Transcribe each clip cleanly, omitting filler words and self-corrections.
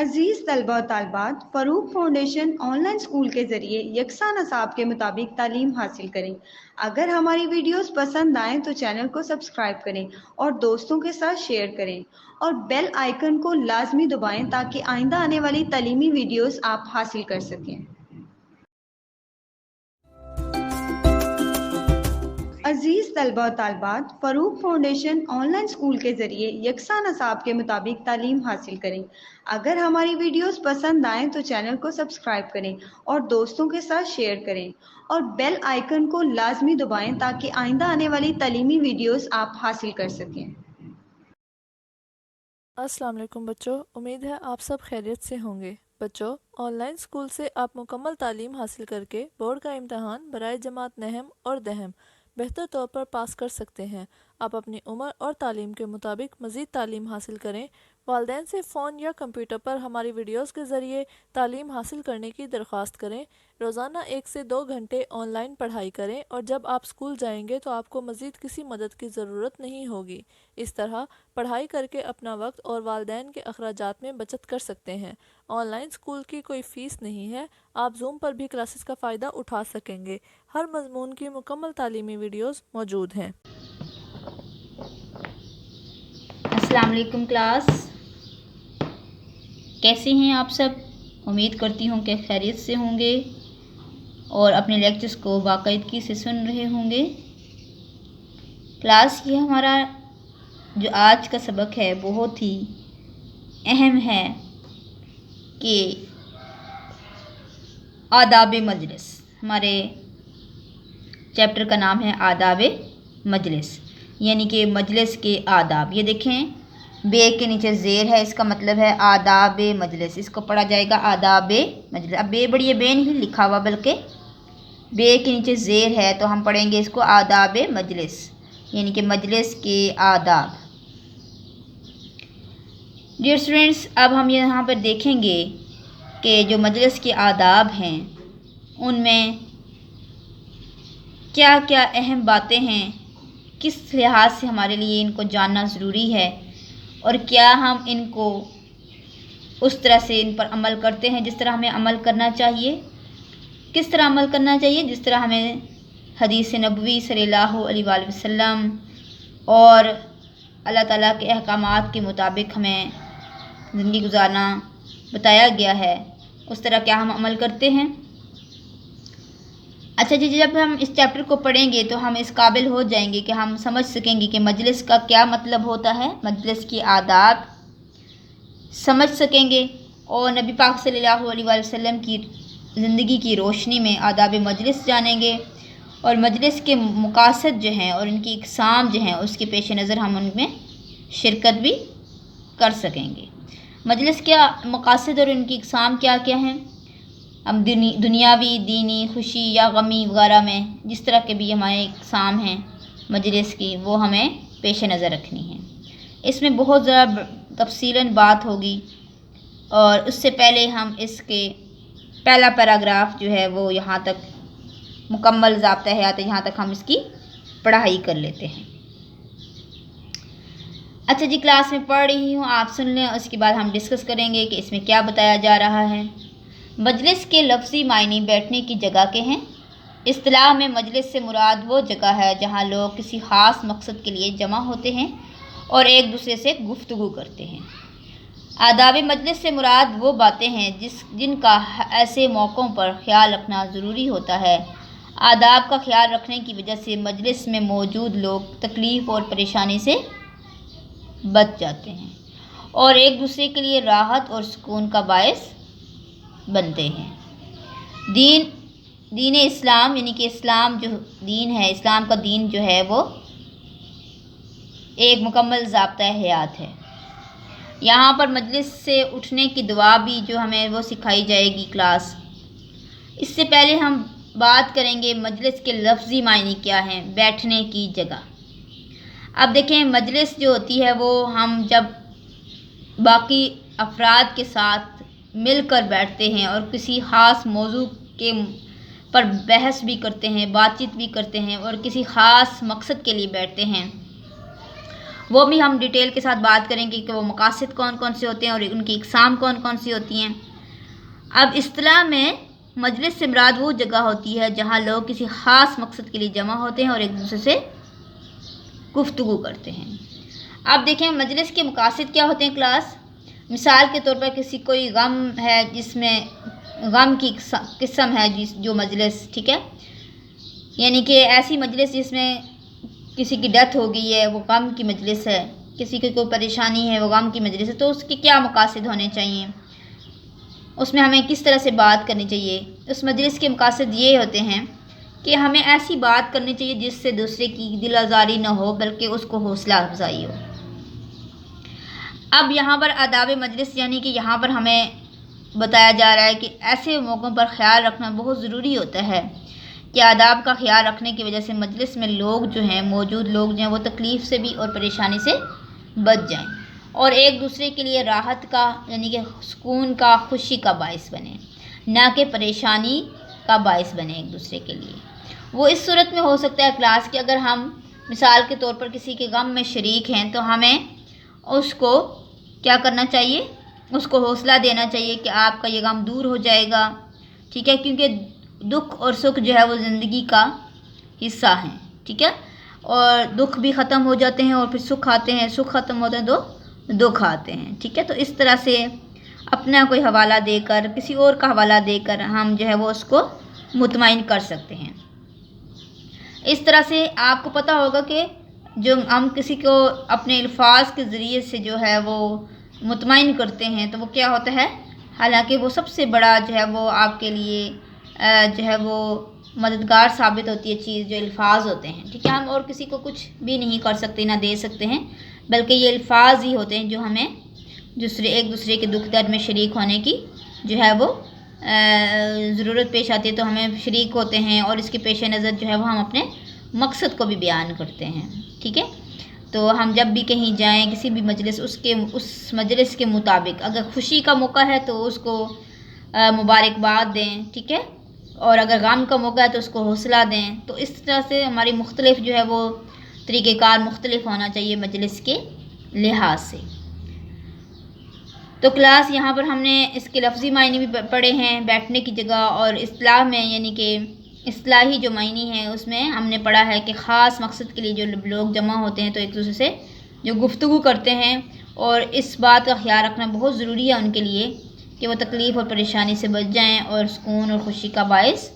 عزیز طلبہ و طالبات، فروغ فاؤنڈیشن آن لائن اسکول کے ذریعے یکساں نصاب کے مطابق تعلیم حاصل کریں۔ اگر ہماری ویڈیوز پسند آئیں تو چینل کو سبسکرائب کریں اور دوستوں کے ساتھ شیئر کریں اور بیل آئیکن کو لازمی دبائیں تاکہ آئندہ آنے والی تعلیمی ویڈیوز آپ حاصل کر سکیں۔ عزیز طلبہ و طالبات، فروغ فاؤنڈیشن آن لائن اسکول کے ذریعے یکساں نصاب کے مطابق تعلیم حاصل کریں۔ اگر ہماری ویڈیوز پسند آئیں تو چینل کو سبسکرائب کریں اور دوستوں کے ساتھ شیئر کریں اور بیل آئیکن کو لازمی دبائیں تاکہ آئندہ آنے والی تعلیمی ویڈیوز آپ حاصل کر سکیں۔ السلام علیکم بچوں، امید ہے آپ سب خیریت سے ہوں گے۔ بچوں، آن لائن اسکول سے آپ مکمل تعلیم حاصل کر کے بورڈ کا امتحان برائے جماعت نہم اور دہم بہتر طور پر پاس کر سکتے ہیں۔ آپ اپنی عمر اور تعلیم کے مطابق مزید تعلیم حاصل کریں۔ والدین سے فون یا کمپیوٹر پر ہماری ویڈیوز کے ذریعے تعلیم حاصل کرنے کی درخواست کریں۔ روزانہ 1 سے 2 گھنٹے آن لائن پڑھائی کریں اور جب آپ اسکول جائیں گے تو آپ کو مزید کسی مدد کی ضرورت نہیں ہوگی۔ اس طرح پڑھائی کر کے اپنا وقت اور والدین کے اخراجات میں بچت کر سکتے ہیں۔ آن لائن اسکول کی کوئی فیس نہیں ہے۔ آپ زوم پر بھی کلاسز کا فائدہ اٹھا سکیں گے۔ ہر مضمون کی مکمل تعلیمی ویڈیوز موجود ہیں۔ السلام علیکم کلاس، کیسے ہیں آپ سب؟ امید کرتی ہوں کہ خیریت سے ہوں گے اور اپنے لیکچرز کو باقاعدگی سے سن رہے ہوں گے۔ کلاس، یہ ہمارا جو آج کا سبق ہے بہت ہی اہم ہے کہ آداب مجلس۔ ہمارے چیپٹر کا نام ہے آداب مجلس، یعنی کہ مجلس کے آداب۔ یہ دیکھیں، بے کے نیچے زیر ہے، اس کا مطلب ہے آداب مجلس۔ اس کو پڑھا جائے گا آداب مجلس۔ اب بے بڑی بے نہیں لکھا ہوا، بلکہ بے کے نیچے زیر ہے، تو ہم پڑھیں گے اس کو آداب مجلس، یعنی کہ مجلس کے آداب۔ ڈیئر اسٹوڈنٹس، اب ہم یہاں پر دیکھیں گے کہ جو مجلس کے آداب ہیں ان میں کیا کیا اہم باتیں ہیں، کس لحاظ سے ہمارے لیے ان کو جاننا ضروری ہے، اور کیا ہم ان کو اس طرح سے ان پر عمل کرتے ہیں جس طرح ہمیں عمل کرنا چاہیے۔ کس طرح عمل کرنا چاہیے؟ جس طرح ہمیں حدیث نبوی صلی اللہ علیہ وآلہ وسلم اور اللہ تعالیٰ کے احکامات کے مطابق ہمیں زندگی گزارنا بتایا گیا ہے، اس طرح کیا ہم عمل کرتے ہیں؟ اچھا جی، جب ہم اس چیپٹر کو پڑھیں گے تو ہم اس قابل ہو جائیں گے کہ ہم سمجھ سکیں گے کہ مجلس کا کیا مطلب ہوتا ہے، مجلس کی آداب سمجھ سکیں گے، اور نبی پاک صلی اللہ علیہ وآلہ وسلم کی زندگی کی روشنی میں آداب مجلس جانیں گے، اور مجلس کے مقاصد جو ہیں اور ان کی اقسام جو ہیں اس کے پیش نظر ہم ان میں شرکت بھی کر سکیں گے۔ مجلس کے مقاصد اور ان کی اقسام کیا کیا ہیں؟ ہم دنیاوی، دینی، خوشی یا غمی وغیرہ میں جس طرح کے بھی ہمارے اقسام ہیں مجلس کی، وہ ہمیں پیش نظر رکھنی ہے۔ اس میں بہت زیادہ تفصیلاً بات ہوگی، اور اس سے پہلے ہم اس کے پہلا پیراگراف جو ہے وہ یہاں تک مکمل ضابطہ حیات ہے، یہاں تک ہم اس کی پڑھائی کر لیتے ہیں۔ اچھا جی، کلاس میں پڑھ رہی ہوں، آپ سن لیں، اس کے بعد ہم ڈسکس کریں گے کہ اس میں کیا بتایا جا رہا ہے۔ مجلس کے لفظی معنی بیٹھنے کی جگہ کے ہیں۔ اصطلاح میں مجلس سے مراد وہ جگہ ہے جہاں لوگ کسی خاص مقصد کے لیے جمع ہوتے ہیں اور ایک دوسرے سے گفتگو کرتے ہیں۔ آداب مجلس سے مراد وہ باتیں ہیں جن کا ایسے موقعوں پر خیال رکھنا ضروری ہوتا ہے۔ آداب کا خیال رکھنے کی وجہ سے مجلس میں موجود لوگ تکلیف اور پریشانی سے بچ جاتے ہیں اور ایک دوسرے کے لیے راحت اور سکون کا باعث بنتے ہیں۔ دین اسلام، یعنی کہ اسلام جو دین ہے، اسلام کا دین جو ہے وہ ایک مکمل ضابطہ حیات ہے۔ یہاں پر مجلس سے اٹھنے کی دعا بھی جو ہمیں وہ سکھائی جائے گی کلاس۔ اس سے پہلے ہم بات کریں گے مجلس کے لفظی معنی کیا ہیں، بیٹھنے کی جگہ۔ اب دیکھیں، مجلس جو ہوتی ہے وہ ہم جب باقی افراد کے ساتھ مل کر بیٹھتے ہیں اور کسی خاص موضوع کے پر بحث بھی کرتے ہیں، بات چیت بھی کرتے ہیں اور کسی خاص مقصد کے لیے بیٹھتے ہیں، وہ بھی ہم ڈیٹیل کے ساتھ بات کریں گے کہ وہ مقاصد کون کون سے ہوتے ہیں اور ان کی اقسام کون کون سی ہوتی ہیں۔ اب اصطلاح میں مجلس سے مراد وہ جگہ ہوتی ہے جہاں لوگ کسی خاص مقصد کے لیے جمع ہوتے ہیں اور ایک دوسرے سے گفتگو کرتے ہیں۔ اب دیکھیں مجلس کے مقاصد کیا ہوتے ہیں کلاس۔ مثال کے طور پر کسی کوئی غم ہے جس میں غم کی قسم ہے جو مجلس، ٹھیک ہے، یعنی کہ ایسی مجلس جس میں کسی کی ڈیتھ ہو گئی ہے وہ غم کی مجلس ہے، کسی کی کوئی پریشانی ہے وہ غم کی مجلس ہے، تو اس کے کیا مقاصد ہونے چاہیے، اس میں ہمیں کس طرح سے بات کرنی چاہیے۔ اس مجلس کے مقاصد یہ ہوتے ہیں کہ ہمیں ایسی بات کرنی چاہیے جس سے دوسرے کی دل آزاری نہ ہو بلکہ اس کو حوصلہ افزائی ہو۔ اب یہاں پر آداب مجلس یعنی کہ یہاں پر ہمیں بتایا جا رہا ہے کہ ایسے موقعوں پر خیال رکھنا بہت ضروری ہوتا ہے کہ آداب کا خیال رکھنے کی وجہ سے مجلس میں لوگ جو ہیں موجود لوگ جو ہیں وہ تکلیف سے بھی اور پریشانی سے بچ جائیں اور ایک دوسرے کے لیے راحت کا یعنی کہ سکون کا خوشی کا باعث بنے، نہ کہ پریشانی کا باعث بنے ایک دوسرے کے لیے۔ وہ اس صورت میں ہو سکتا ہے کلاس کہ اگر ہم مثال کے طور پر کسی کے غم میں شریک ہیں تو ہمیں اس کو کیا کرنا چاہیے، اس کو حوصلہ دینا چاہیے کہ آپ کا یہ غم دور ہو جائے گا، ٹھیک ہے، کیونکہ دکھ اور سکھ جو ہے وہ زندگی کا حصہ ہیں، ٹھیک ہے، اور دکھ بھی ختم ہو جاتے ہیں اور پھر سکھ آتے ہیں، سکھ ختم ہوتے ہیں تو دکھ آتے ہیں، ٹھیک ہے۔ تو اس طرح سے اپنا کوئی حوالہ دے کر کسی اور کا حوالہ دے کر ہم جو ہے وہ اس کو مطمئن کر سکتے ہیں۔ اس طرح سے آپ کو پتہ ہوگا کہ جو ہم کسی کو اپنے الفاظ کے ذریعے سے جو ہے وہ مطمئن کرتے ہیں تو وہ کیا ہوتا ہے، حالانکہ وہ سب سے بڑا جو ہے وہ آپ کے لیے جو ہے وہ مددگار ثابت ہوتی ہے چیز جو الفاظ ہوتے ہیں، ٹھیک ہے۔ ہم اور کسی کو کچھ بھی نہیں کر سکتے، نہ دے سکتے ہیں، بلکہ یہ الفاظ ہی ہوتے ہیں جو ہمیں ایک دوسرے کے دکھ درد میں شریک ہونے کی جو ہے وہ ضرورت پیش آتی ہے تو ہمیں شریک ہوتے ہیں اور اس کے پیش نظر جو ہے وہ ہم اپنے مقصد کو بھی بیان کرتے ہیں، ٹھیک ہے۔ تو ہم جب بھی کہیں جائیں کسی بھی مجلس اس مجلس کے مطابق اگر خوشی کا موقع ہے تو اس کو مبارکباد دیں، ٹھیک ہے، اور اگر غم کا موقع ہے تو اس کو حوصلہ دیں۔ تو اس طرح سے ہماری مختلف جو ہے وہ طریقہ کار مختلف ہونا چاہیے مجلس کے لحاظ سے۔ تو کلاس یہاں پر ہم نے اس کے لفظی معنی بھی پڑھے ہیں بیٹھنے کی جگہ، اور اصطلاح میں یعنی کہ اصطلاحی جو معنی ہے اس میں ہم نے پڑھا ہے کہ خاص مقصد کے لیے جو لوگ جمع ہوتے ہیں تو ایک دوسرے سے جو گفتگو کرتے ہیں، اور اس بات کا خیال رکھنا بہت ضروری ہے ان کے لیے کہ وہ تکلیف اور پریشانی سے بچ جائیں اور سکون اور خوشی کا باعث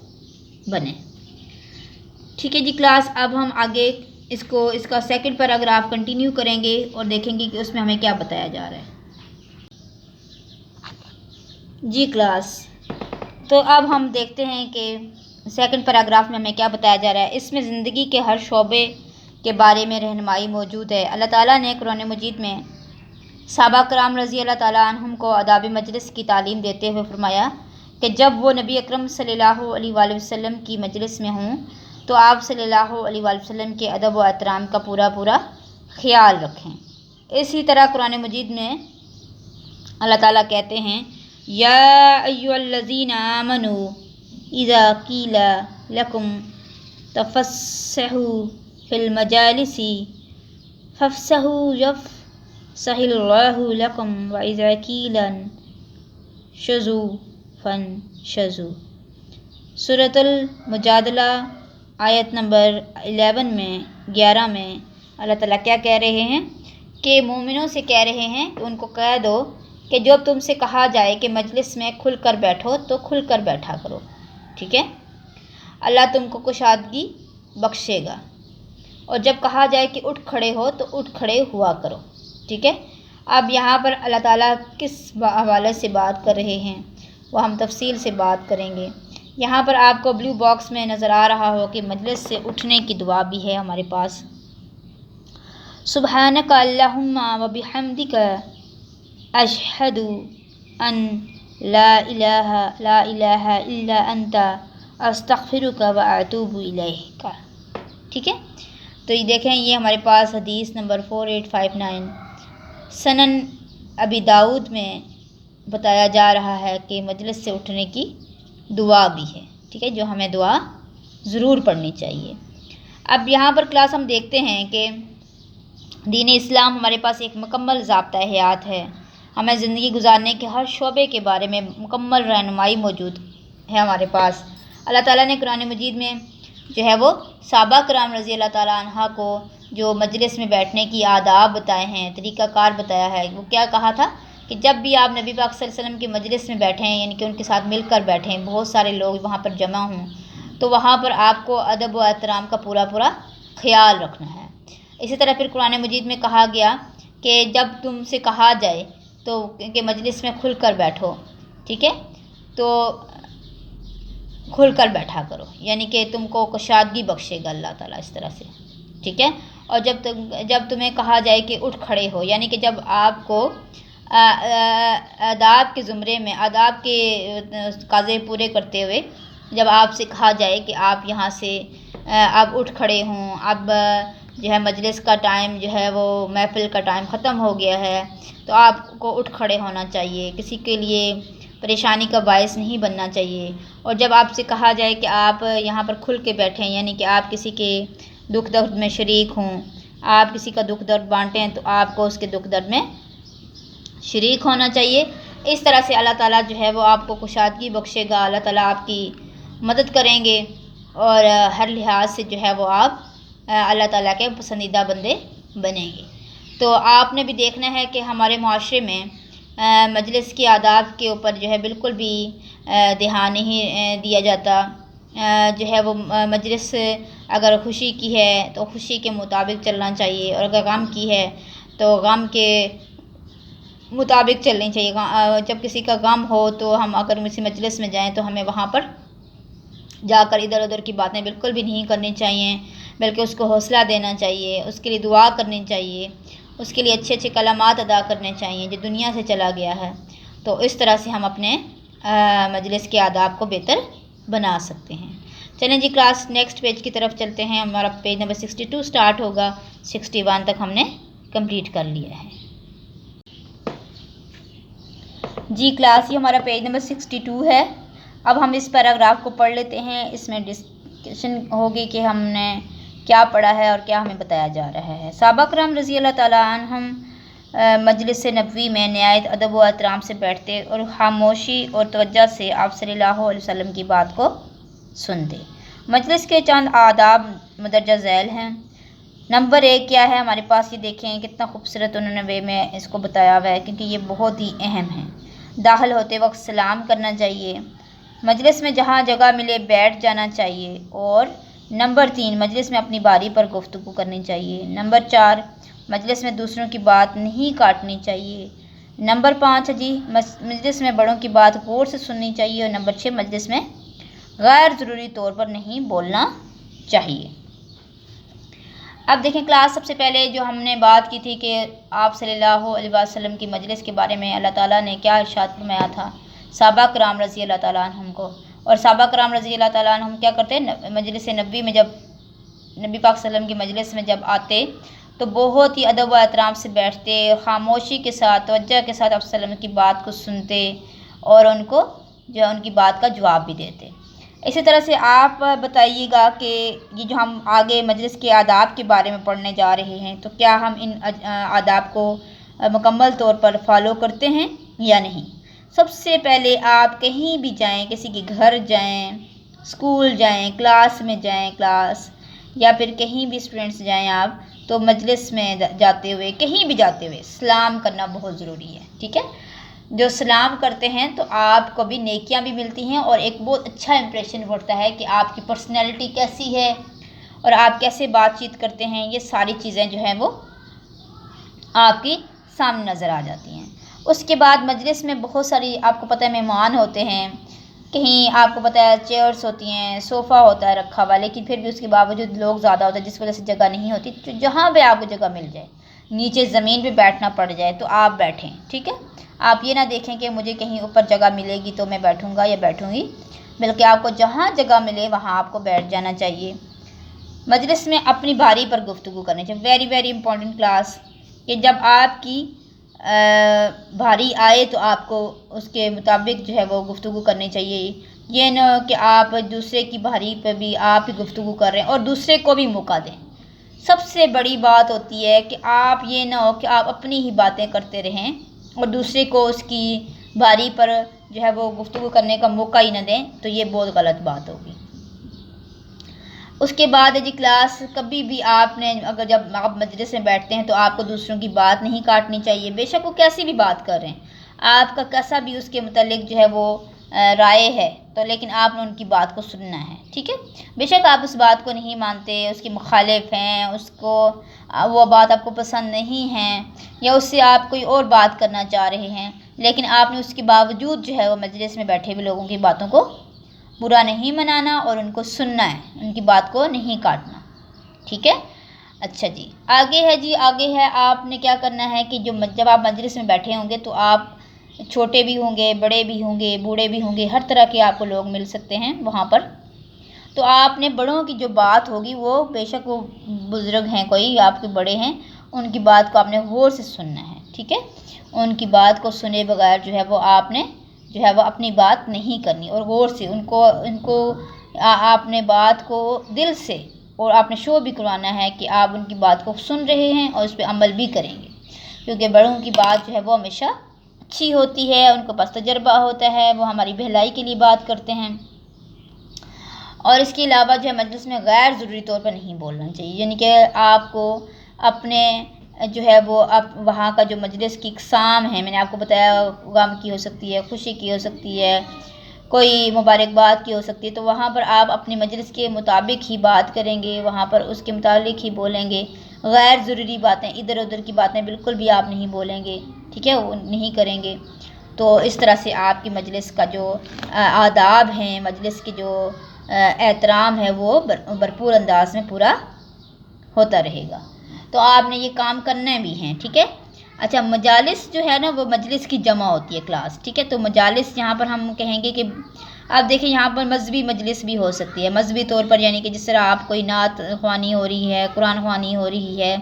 بنیں، ٹھیک ہے جی کلاس۔ اب ہم آگے اس کا سیکنڈ پیراگراف کنٹینیو کریں گے اور دیکھیں گے کہ اس میں ہمیں کیا بتایا جا رہا ہے جی کلاس۔ تو اب ہم دیکھتے ہیں کہ سیکنڈ پیراگراف میں ہمیں کیا بتایا جا رہا ہے۔ اس میں زندگی کے ہر شعبے کے بارے میں رہنمائی موجود ہے۔ اللہ تعالیٰ نے قرآن مجید میں صحابہ کرام رضی اللہ تعالیٰ عنہم کو آداب مجلس کی تعلیم دیتے ہوئے فرمایا کہ جب وہ نبی اکرم صلی اللہ علیہ وآلہ وسلم کی مجلس میں ہوں تو آپ صلی اللہ علیہ وآلہ وسلم کے ادب و احترام کا پورا خیال رکھیں۔ اسی طرح قرآن مجید میں اللہ تعالیٰ کہتے ہیں یا ایھا الذین آمنوا اذا قیل لکم تفسحوا فی المجالس فافسحوا یفسح اللہ لکم واذا قیل انشزوا فانشزوا۔ سورۃ المجادلہ آیت نمبر 11 میں اللہ تعالیٰ کیا کہہ رہے ہیں کہ مومنوں سے کہہ رہے ہیں کہ ان کو کہہ دو کہ جب تم سے کہا جائے کہ مجلس میں کھل کر بیٹھو تو کھل کر بیٹھا کرو، ٹھیک ہے، اللہ تم کو کشادگی بخشے گا، اور جب کہا جائے کہ اٹھ کھڑے ہو تو اٹھ کھڑے ہوا کرو، ٹھیک ہے۔ اب یہاں پر اللہ تعالیٰ کس حوالے سے بات کر رہے ہیں وہ ہم تفصیل سے بات کریں گے۔ یہاں پر آپ کو بلیو باکس میں نظر آ رہا ہو کہ مجلس سے اٹھنے کی دعا بھی ہے ہمارے پاس۔ سبحانک اللہم و بحمدک اشہد ان لا الہ الا انت استغفرک و اتوب الیک، ٹھیک ہے۔ تو یہ دیکھیں یہ ہمارے پاس حدیث نمبر 4859 سنن ابی داؤد میں بتایا جا رہا ہے کہ مجلس سے اٹھنے کی دعا بھی ہے، ٹھیک ہے، جو ہمیں دعا ضرور پڑھنی چاہیے۔ اب یہاں پر کلاس ہم دیکھتے ہیں کہ دین اسلام ہمارے پاس ایک مکمل ضابطۂ حیات ہے، ہمیں زندگی گزارنے کے ہر شعبے کے بارے میں مکمل رہنمائی موجود ہے ہمارے پاس۔ اللہ تعالیٰ نے قرآن مجید میں جو ہے وہ صحابہ کرام رضی اللہ تعالیٰ عنہ کو جو مجلس میں بیٹھنے کی آداب بتائے ہیں، طریقہ کار بتایا ہے، وہ کیا کہا تھا کہ جب بھی آپ نبی پاک صلی اللہ علیہ وسلم کی مجلس میں بیٹھیں، یعنی کہ ان کے ساتھ مل کر بیٹھیں، بہت سارے لوگ وہاں پر جمع ہوں، تو وہاں پر آپ کو ادب و احترام کا پورا خیال رکھنا ہے۔ اسی طرح پھر قرآن مجید میں کہا گیا کہ جب تم سے کہا جائے تو کہ مجلس میں کھل کر بیٹھو، ٹھیک ہے، تو کھل کر بیٹھا کرو، یعنی کہ تم کو کشادگی بخشے گا اللہ تعالیٰ اس طرح سے، ٹھیک ہے۔ اور جب تمہیں کہا جائے کہ اٹھ کھڑے ہو، یعنی کہ جب آپ کو آداب کے زمرے میں آداب کے تقاضے پورے کرتے ہوئے جب آپ سے کہا جائے کہ آپ یہاں سے اب اٹھ کھڑے ہوں، اب جو ہے مجلس کا ٹائم جو ہے وہ محفل کا ٹائم ختم ہو گیا ہے، تو آپ کو اٹھ کھڑے ہونا چاہیے، کسی کے لیے پریشانی کا باعث نہیں بننا چاہیے۔ اور جب آپ سے کہا جائے کہ آپ یہاں پر کھل کے بیٹھیں، یعنی کہ آپ کسی کے دکھ درد میں شریک ہوں، آپ کسی کا دکھ درد بانٹیں، تو آپ کو اس کے دکھ درد میں شریک ہونا چاہیے۔ اس طرح سے اللہ تعالیٰ جو ہے وہ آپ کو کشادگی بخشے گا، اللہ تعالیٰ آپ کی مدد کریں گے، اور ہر لحاظ سے جو ہے وہ آپ اللہ تعالیٰ کے پسندیدہ بندے بنیں گے۔ تو آپ نے بھی دیکھنا ہے کہ ہمارے معاشرے میں مجلس کی آداب کے اوپر جو ہے بالکل بھی دھیان نہیں دیا جاتا، جو ہے وہ مجلس اگر خوشی کی ہے تو خوشی کے مطابق چلنا چاہیے، اور اگر غم کی ہے تو غم کے مطابق چلنی چاہیے۔ جب کسی کا غم ہو تو ہم اگر کسی مجلس میں جائیں تو ہمیں وہاں پر جا کر ادھر ادھر کی باتیں بالکل بھی نہیں کرنی چاہیے، بلکہ اس کو حوصلہ دینا چاہیے، اس کے لیے دعا کرنی چاہیے، اس کے لیے اچھے اچھے کلمات ادا کرنے چاہیے جو دنیا سے چلا گیا ہے۔ تو اس طرح سے ہم اپنے مجلس کے آداب کو بہتر بنا سکتے ہیں۔ چلیں جی کلاس نیکسٹ پیج کی طرف چلتے ہیں، ہمارا پیج نمبر 62 سٹارٹ ہوگا، 61 تک ہم نے کمپلیٹ کر لیا ہے۔ جی کلاس، یہ ہمارا پیج نمبر 62 ہے۔ اب ہم اس پیراگراف کو پڑھ لیتے ہیں، اس میں ڈسکشن ہوگی کہ ہم نے کیا پڑھا ہے اور کیا ہمیں بتایا جا رہا ہے۔ صحابہ کرام رضی اللہ تعالیٰ عنہم مجلس نبوی میں نہایت ادب و احترام سے بیٹھتے اور خاموشی اور توجہ سے آپ صلی اللہ علیہ وسلم کی بات کو سنتے۔ مجلس کے چند آداب مندرجہ ذیل ہیں۔ نمبر 1 کیا ہے ہمارے پاس، یہ دیکھیں کتنا خوبصورت انہوں نے وے میں اس کو بتایا ہوا ہے، کیونکہ یہ بہت ہی اہم ہے۔ داخل ہوتے وقت سلام کرنا چاہیے، مجلس میں جہاں جگہ ملے بیٹھ جانا چاہیے، اور نمبر 3 مجلس میں اپنی باری پر گفتگو کرنی چاہیے۔ نمبر 4 مجلس میں دوسروں کی بات نہیں کاٹنی چاہیے۔ نمبر 5 جی مجلس میں بڑوں کی بات غور سے سننی چاہیے، اور نمبر 6 مجلس میں غیر ضروری طور پر نہیں بولنا چاہیے۔ اب دیکھیں کلاس، سب سے پہلے جو ہم نے بات کی تھی کہ آپ صلی اللہ علیہ وسلم کی مجلس کے بارے میں اللہ تعالیٰ نے کیا ارشاد فرمایا تھا صحابہ کرام رضی اللہ تعالیٰ عنہم کو، اور صحابہ کرام رضی اللہ تعالیٰ عنہم کیا کرتے ہیں، مجلس نبوی میں جب نبی پاک صلی اللہ علیہ وسلم کی مجلس میں جب آتے تو بہت ہی ادب و احترام سے بیٹھتے، خاموشی کے ساتھ توجہ کے ساتھ آپ صلی اللہ علیہ وسلم کی بات کو سنتے، اور ان کو جو ہے ان کی بات کا جواب بھی دیتے۔ اسی طرح سے آپ بتائیے گا کہ یہ جو ہم آگے مجلس کے آداب کے بارے میں پڑھنے جا رہے ہیں، تو کیا ہم ان آداب کو مکمل طور پر فالو کرتے ہیں یا نہیں۔ سب سے پہلے آپ کہیں بھی جائیں، کسی کے گھر جائیں، اسکول جائیں، کلاس میں جائیں، کلاس یا پھر کہیں بھی اسٹوڈنٹس جائیں آپ، تو مجلس میں جاتے ہوئے کہیں بھی جاتے ہوئے سلام کرنا بہت ضروری ہے، ٹھیک ہے۔ جو سلام کرتے ہیں تو آپ کو بھی نیکیاں بھی ملتی ہیں، اور ایک بہت اچھا امپریشن پڑتا ہے کہ آپ کی پرسنالٹی کیسی ہے اور آپ کیسے بات چیت کرتے ہیں، یہ ساری چیزیں جو ہیں وہ آپ کی سامنے نظر آ جاتی ہیں۔ اس کے بعد مجلس میں بہت ساری آپ کو پتہ ہے مہمان ہوتے ہیں، کہیں آپ کو پتہ ہے چیئرس ہوتی ہیں، صوفہ ہوتا ہے رکھا ہوا، لیکن پھر بھی اس کے باوجود لوگ زیادہ ہوتے ہیں جس وجہ سے جگہ نہیں ہوتی، جہاں پہ آپ کو جگہ مل جائے، نیچے زمین پہ بیٹھنا پڑ جائے تو آپ بیٹھیں، ٹھیک ہے۔ آپ یہ نہ دیکھیں کہ مجھے کہیں اوپر جگہ ملے گی تو میں بیٹھوں گا یا بیٹھوں گی، بلکہ آپ کو جہاں جگہ ملے وہاں آپ کو بیٹھ جانا چاہیے۔ مجلس میں اپنی باری پر گفتگو کرنی چاہیے، ویری ویری امپورٹنٹ کلاس، کہ جب آپ کی باری آئے تو آپ کو اس کے مطابق جو ہے وہ گفتگو کرنی چاہیے۔ یہ نہ کہ آپ دوسرے کی باری پہ بھی آپ ہی گفتگو کر رہے ہیں اور دوسرے کو بھی موقع دیں، سب سے بڑی بات ہوتی ہے کہ آپ یہ نہ ہو کہ آپ اپنی ہی باتیں کرتے رہیں اور دوسرے کو اس کی باری پر جو ہے وہ گفتگو کرنے کا موقع ہی نہ دیں، تو یہ بہت غلط بات ہوگی۔ اس کے بعد ہے جی کلاس، کبھی بھی آپ نے اگر جب آپ مجلس میں بیٹھتے ہیں تو آپ کو دوسروں کی بات نہیں کاٹنی چاہیے، بے شک وہ کیسی بھی بات کر رہے ہیں، آپ کا کیسا بھی اس کے متعلق جو ہے وہ رائے ہے، تو لیکن آپ نے ان کی بات کو سننا ہے، ٹھیک ہے۔ بے شک آپ اس بات کو نہیں مانتے، اس کے مخالف ہیں، اس کو وہ بات آپ کو پسند نہیں ہے، یا اس سے آپ کوئی اور بات کرنا چاہ رہے ہیں، لیکن آپ نے اس کے باوجود جو ہے وہ مجلس میں بیٹھے ہوئے لوگوں کی باتوں کو برا نہیں منانا اور ان کو سننا ہے، ان کی بات کو نہیں کاٹنا، ٹھیک ہے۔ اچھا جی، آگے ہے آپ نے کیا کرنا ہے کہ جب آپ مجلس میں بیٹھے ہوں گے تو آپ چھوٹے بھی ہوں گے، بڑے بھی ہوں گے، بوڑھے بھی ہوں گے، ہر طرح کے آپ کو لوگ مل سکتے ہیں وہاں پر، تو آپ نے بڑوں کی جو بات ہوگی وہ بے شک وہ بزرگ ہیں، کوئی آپ کے بڑے ہیں، ان کی بات کو آپ نے غور سے سننا ہے، ٹھیک ہے۔ ان کی بات کو سنے بغیر جو ہے وہ آپ نے جو ہے وہ اپنی بات نہیں کرنی، اور غور سے ان کو آپ نے بات کو دل سے، اور آپ نے شو بھی کروانا ہے کہ آپ ان کی بات کو سن رہے ہیں اور اس پہ عمل بھی کریں گے، کیونکہ بڑوں کی بات جو ہے وہ ہمیشہ اچھی ہوتی ہے، ان کو پاس تجربہ ہوتا ہے، وہ ہماری بھلائی کے لیے بات کرتے ہیں۔ اور اس کے علاوہ جو ہے مجلس میں غیر ضروری طور پر نہیں بولنا چاہیے، یعنی کہ آپ کو اپنے جو ہے وہ وہاں کا جو مجلس کی اقسام ہیں، میں نے آپ کو بتایا غم کی ہو سکتی ہے، خوشی کی ہو سکتی ہے، کوئی مبارکباد کی ہو سکتی ہے، تو وہاں پر آپ اپنے مجلس کے مطابق ہی بات کریں گے، وہاں پر اس کے متعلق ہی بولیں گے، غیر ضروری باتیں، ادھر ادھر کی باتیں بالکل بھی آپ نہیں بولیں گے، ٹھیک ہے، وہ نہیں کریں گے۔ تو اس طرح سے آپ کی مجلس کا جو آداب ہیں، مجلس کے جو احترام ہے وہ بھرپور انداز میں پورا ہوتا رہے گا، تو آپ نے یہ کام کرنے بھی ہیں، ٹھیک ہے۔ اچھا، مجالس جو ہے نا وہ مجلس کی جمع ہوتی ہے کلاس، ٹھیک ہے، تو مجالس یہاں پر ہم کہیں گے کہ آپ دیکھیں یہاں پر مذہبی مجلس بھی ہو سکتی ہے، مذہبی طور پر، یعنی کہ جس طرح آپ کوئی نعت خوانی ہو رہی ہے، قرآن خوانی ہو رہی ہے،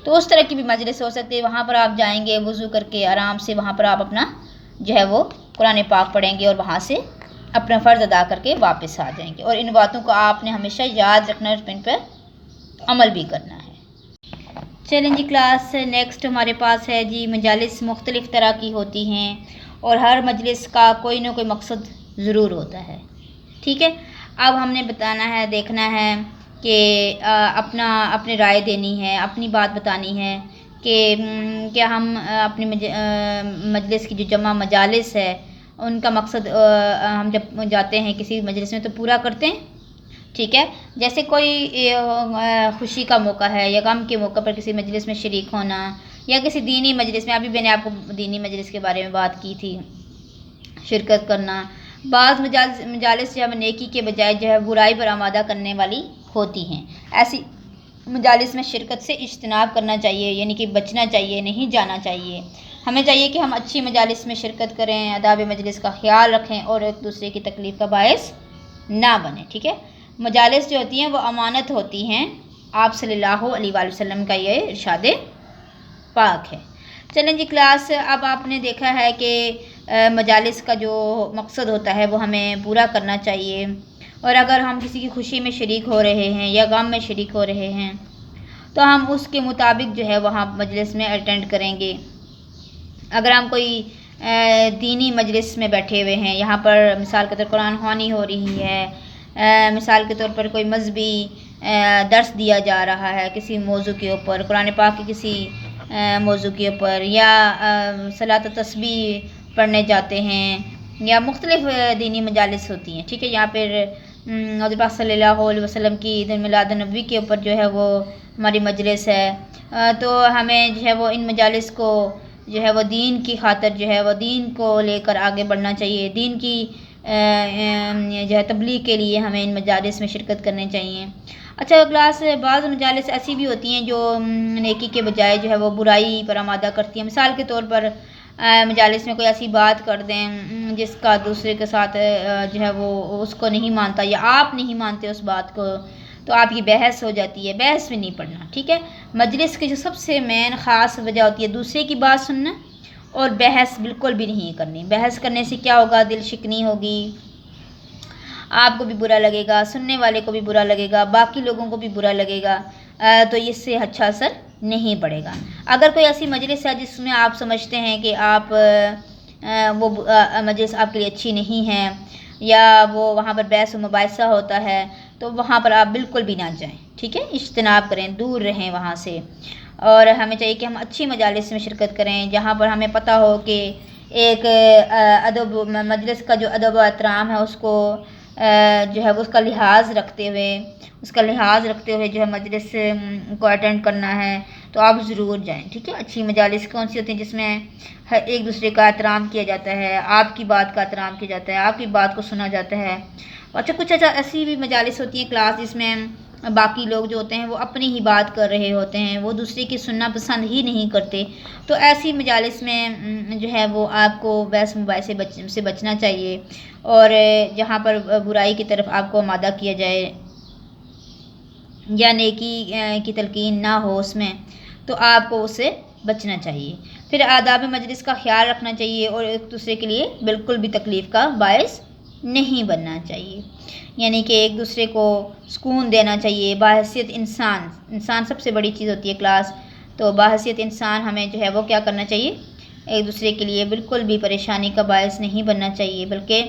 تو اس طرح کی بھی مجلس ہو سکتی ہے، وہاں پر آپ جائیں گے وضو کر کے آرام سے، وہاں پر آپ اپنا جو ہے وہ قرآن پاک پڑھیں گے اور وہاں سے اپنا فرض ادا کر کے واپس آ جائیں گے، اور ان باتوں کو آپ نے ہمیشہ یاد رکھنا ہے، ان پر عمل بھی کرنا ہے۔ چلیں جی کلاس، نیکسٹ ہمارے پاس ہے جی مجالس مختلف طرح کی ہوتی ہیں اور ہر مجلس کا کوئی نہ کوئی مقصد ضرور ہوتا ہے، ٹھیک ہے۔ اب ہم نے بتانا ہے، دیکھنا ہے کہ اپنی رائے دینی ہے، اپنی بات بتانی ہے کہ کیا ہم اپنی مجلس کی جو جمع مجالس ہے ان کا مقصد ہم جب جاتے ہیں کسی مجلس میں تو پورا کرتے ہیں، ٹھیک ہے۔ جیسے کوئی خوشی کا موقع ہے یا غم کے موقع پر کسی مجلس میں شریک ہونا، یا کسی دینی مجلس میں، ابھی میں نے آپ کو دینی مجلس کے بارے میں بات کی تھی، شرکت کرنا۔ بعض مجالس جو ہے نیکی کے بجائے جو ہے برائی پر آمادہ کرنے والی ہوتی ہیں، ایسی مجالس میں شرکت سے اجتناب کرنا چاہیے، یعنی کہ بچنا چاہیے، نہیں جانا چاہیے۔ ہمیں چاہیے کہ ہم اچھی مجالس میں شرکت کریں، آداب مجلس کا خیال رکھیں اور ایک دوسرے کی تکلیف کا باعث نہ بنیں، ٹھیک ہے۔ مجالس جو ہوتی ہیں وہ امانت ہوتی ہیں، آپ صلی اللہ علیہ وآلہ وسلم کا یہ ارشاد پاک ہے۔ چلیں جی کلاس، اب آپ نے دیکھا ہے کہ مجالس کا جو مقصد ہوتا ہے وہ ہمیں پورا کرنا چاہیے، اور اگر ہم کسی کی خوشی میں شریک ہو رہے ہیں یا غم میں شریک ہو رہے ہیں تو ہم اس کے مطابق جو ہے وہاں مجلس میں اٹینڈ کریں گے۔ اگر ہم کوئی دینی مجلس میں بیٹھے ہوئے ہیں، یہاں پر مثال کے طور پر قرآن خوانی ہو رہی ہے، مثال کے طور پر کوئی مذہبی درس دیا جا رہا ہے کسی موضوع کے اوپر، قرآن پاک کے کسی موضوع کے اوپر، یا صلاۃ و تسبیح پڑھنے جاتے ہیں، یا مختلف دینی مجالس ہوتی ہیں، ٹھیک ہے۔ یہاں پر حضرت پاک صلی اللہ علیہ وسلم کی عید میلاد النبی کے اوپر جو ہے وہ ہماری مجلس ہے، تو ہمیں جو ہے وہ ان مجالس کو جو ہے وہ دین کی خاطر جو ہے وہ دین کو لے کر آگے بڑھنا چاہیے، دین کی جو ہے تبلیغ کے لیے ہمیں ان مجالس میں شرکت کرنے چاہیے۔ اچھا کلاس، بعض مجالس ایسی بھی ہوتی ہیں جو نیکی کے بجائے جو ہے وہ برائی پر آمادہ کرتی ہیں، مثال کے طور پر مجالس میں کوئی ایسی بات کر دیں جس کا دوسرے کے ساتھ جو ہے وہ اس کو نہیں مانتا یا آپ نہیں مانتے اس بات کو، تو آپ کی بحث ہو جاتی ہے، بحث میں نہیں پڑھنا، ٹھیک ہے۔ مجلس کی جو سب سے مین خاص وجہ ہوتی ہے دوسرے کی بات سننا، اور بحث بالکل بھی نہیں کرنی۔ بحث کرنے سے کیا ہوگا؟ دل شکنی ہوگی، آپ کو بھی برا لگے گا، سننے والے کو بھی برا لگے گا، باقی لوگوں کو بھی برا لگے گا، تو اس سے اچھا اثر نہیں پڑے گا۔ اگر کوئی ایسی مجلس ہے جس میں آپ سمجھتے ہیں کہ آپ وہ مجلس آپ کے لیے اچھی نہیں ہے، یا وہ وہاں پر بحث و مباحثہ ہوتا ہے، تو وہاں پر آپ بالکل بھی نہ جائیں، ٹھیک ہے، اجتناب کریں، دور رہیں وہاں سے۔ اور ہمیں چاہیے کہ ہم اچھی مجالس میں شرکت کریں جہاں پر ہمیں پتہ ہو کہ ایک ادب مجلس کا جو ادب و احترام ہے اس کو جو ہے اس کا لحاظ رکھتے ہوئے جو ہے مجلس کو اٹینڈ کرنا ہے، تو آپ ضرور جائیں، ٹھیک ہے۔ اچھی مجالس کون سی ہوتی ہیں؟ جس میں ایک دوسرے کا احترام کیا جاتا ہے، آپ کی بات کا احترام کیا جاتا ہے، آپ کی بات کو سنا جاتا ہے۔ اچھا، کچھ ایسی بھی مجالس ہوتی ہیں کلاس جس میں باقی لوگ جو ہوتے ہیں وہ اپنی ہی بات کر رہے ہوتے ہیں، وہ دوسرے کی سننا پسند ہی نہیں کرتے، تو ایسی مجالس میں جو ہے وہ آپ کو بحث مباحثے سے بچنا چاہیے، اور جہاں پر برائی کی طرف آپ کو آمادہ کیا جائے یا نیکی کی تلقین نہ ہو اس میں، تو آپ کو اس سے بچنا چاہیے۔ پھر آداب مجلس کا خیال رکھنا چاہیے اور ایک دوسرے کے لیے بالکل بھی تکلیف کا باعث نہیں بننا چاہیے، یعنی کہ ایک دوسرے کو سکون دینا چاہیے۔ بحیثیت انسان سب سے بڑی چیز ہوتی ہے کلاس، تو بحیثیت انسان ہمیں جو ہے وہ کیا کرنا چاہیے؟ ایک دوسرے کے لیے بالکل بھی پریشانی کا باعث نہیں بننا چاہیے، بلکہ